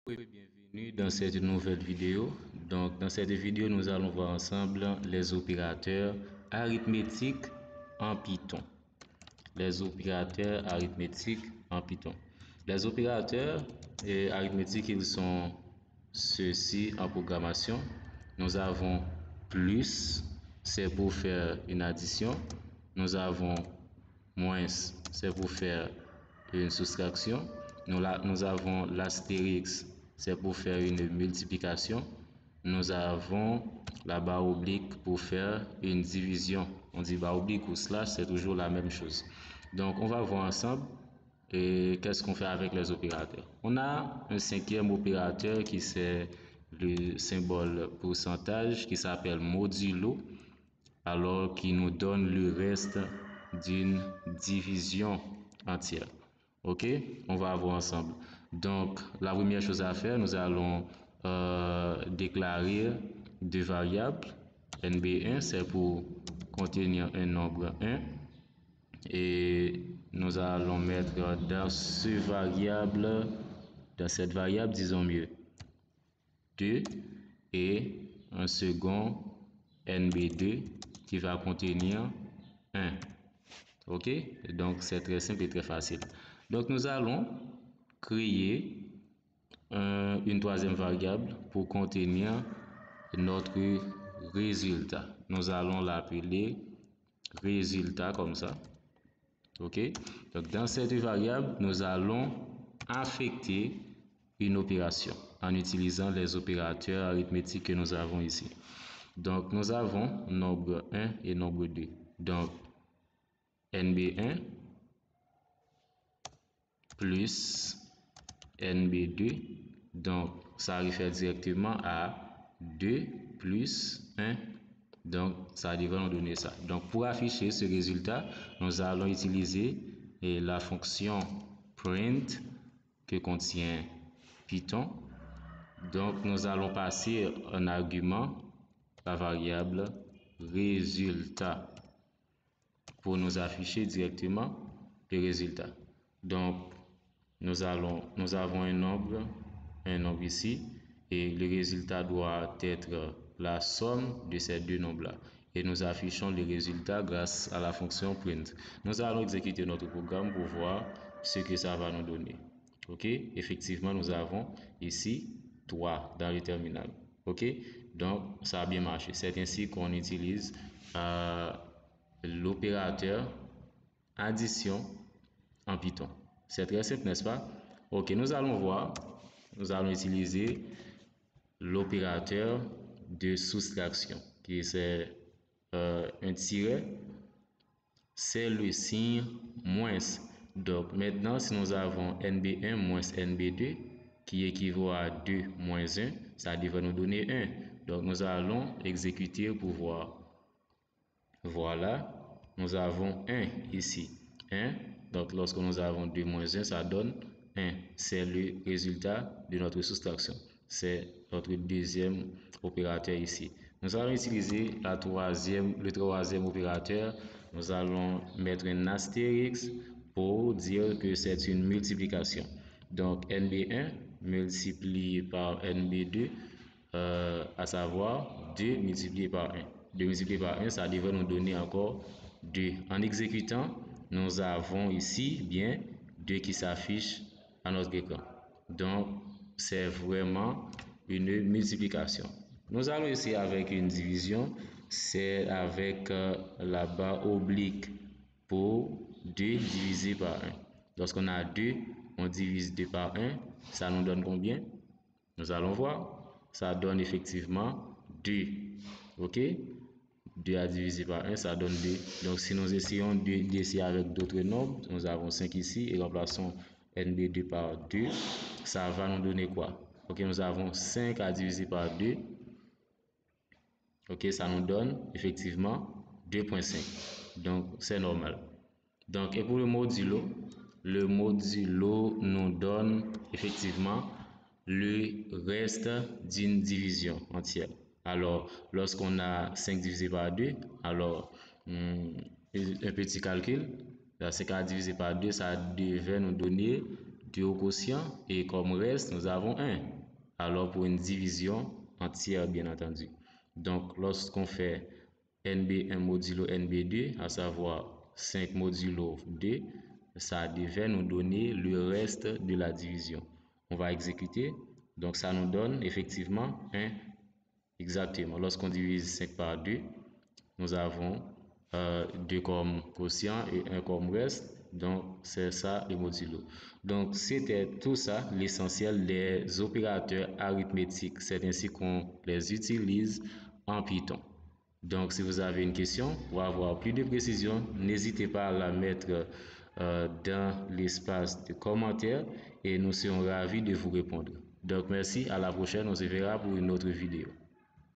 Oui, bienvenue dans cette nouvelle vidéo. Donc, dans cette vidéo, nous allons voir ensemble les opérateurs arithmétiques en Python. Les opérateurs arithmétiques en Python. Les opérateurs arithmétiques, ils sont ceux-ci en programmation. Nous avons plus, c'est pour faire une addition. Nous avons moins, c'est pour faire une soustraction. Nous avons l'astérix, c'est pour faire une multiplication. Nous avons la barre oblique pour faire une division. On dit barre oblique ou slash, c'est toujours la même chose. Donc, on va voir ensemble qu'est-ce qu'on fait avec les opérateurs. On a un cinquième opérateur qui c'est le symbole pourcentage qui s'appelle modulo, alors qui nous donne le reste d'une division entière. Ok, on va voir ensemble. Donc, la première chose à faire, nous allons déclarer deux variables. NB1, c'est pour contenir un nombre 1. Et nous allons mettre dans cette variable, disons mieux, 2 et un second NB2 qui va contenir 1. Ok, donc c'est très simple et très facile. Donc nous allons créer une troisième variable pour contenir notre résultat. Nous allons l'appeler résultat comme ça. Ok, donc dans cette variable, nous allons affecter une opération en utilisant les opérateurs arithmétiques que nous avons ici. Donc nous avons nombre 1 et nombre 2. Donc NB1 plus NB2, donc ça réfère directement à 2 plus 1, donc ça devrait nous donner ça. Donc pour afficher ce résultat, nous allons utiliser la fonction print que contient Python. Donc nous allons passer un argument, la variable résultat, pour nous afficher directement le résultat. Donc nous avons un nombre ici, et le résultat doit être la somme de ces deux nombres-là. Et nous affichons le résultat grâce à la fonction print. Nous allons exécuter notre programme pour voir ce que ça va nous donner. Ok, effectivement, nous avons ici 3 dans le terminal. Ok, donc ça a bien marché. C'est ainsi qu'on utilise l'opérateur addition en Python. C'est très simple, n'est-ce pas? Ok, nous allons voir. Nous allons utiliser l'opérateur de soustraction, qui c'est un tiret, c'est le signe moins. Donc maintenant, si nous avons NB1 moins NB2, qui équivaut à 2 moins 1, ça devrait nous donner 1. Donc nous allons exécuter pour voir. Voilà, nous avons 1 ici. 1. Donc lorsque nous avons 2 moins 1, ça donne 1. C'est le résultat de notre soustraction. C'est notre deuxième opérateur ici. Nous allons utiliser le troisième opérateur. Nous allons mettre un astérix pour dire que c'est une multiplication. Donc NB1 multiplié par NB2, à savoir 2 multiplié par 1. 2 multiplié par 1, ça devrait nous donner encore 2. En exécutant, nous avons ici bien 2 qui s'affiche à notre écran. Donc, c'est vraiment une multiplication. Nous allons essayer avec une division, c'est avec la barre oblique pour 2 divisé par 1. Lorsqu'on a 2, on divise 2 par 1, ça nous donne combien? Nous allons voir. Ça donne effectivement 2. Ok? 2 à diviser par 1, ça donne 2. Donc, si nous essayons d'essayer avec d'autres nombres, nous avons 5 ici et remplaçons NB2 par 2, ça va nous donner quoi? Ok, nous avons 5 à diviser par 2. Ok, ça nous donne effectivement 2,5. Donc, c'est normal. Donc, et pour le modulo nous donne effectivement le reste d'une division entière. Alors, lorsqu'on a 5 divisé par 2, alors un petit calcul, 5 divisé par 2, ça devait nous donner 2 au quotient et comme reste, nous avons 1. Alors pour une division entière, bien entendu. Donc lorsqu'on fait NB1 modulo NB2, à savoir 5 modulo 2, ça devait nous donner le reste de la division. On va exécuter. Donc ça nous donne effectivement 1. Exactement. Lorsqu'on divise 5 par 2, nous avons 2 comme quotient et 1 comme reste. Donc c'est ça le modulo. Donc c'était tout ça, l'essentiel des opérateurs arithmétiques. C'est ainsi qu'on les utilise en Python. Donc si vous avez une question, pour avoir plus de précision, n'hésitez pas à la mettre dans l'espace de commentaires et nous serons ravis de vous répondre. Donc merci, à la prochaine, on se verra pour une autre vidéo.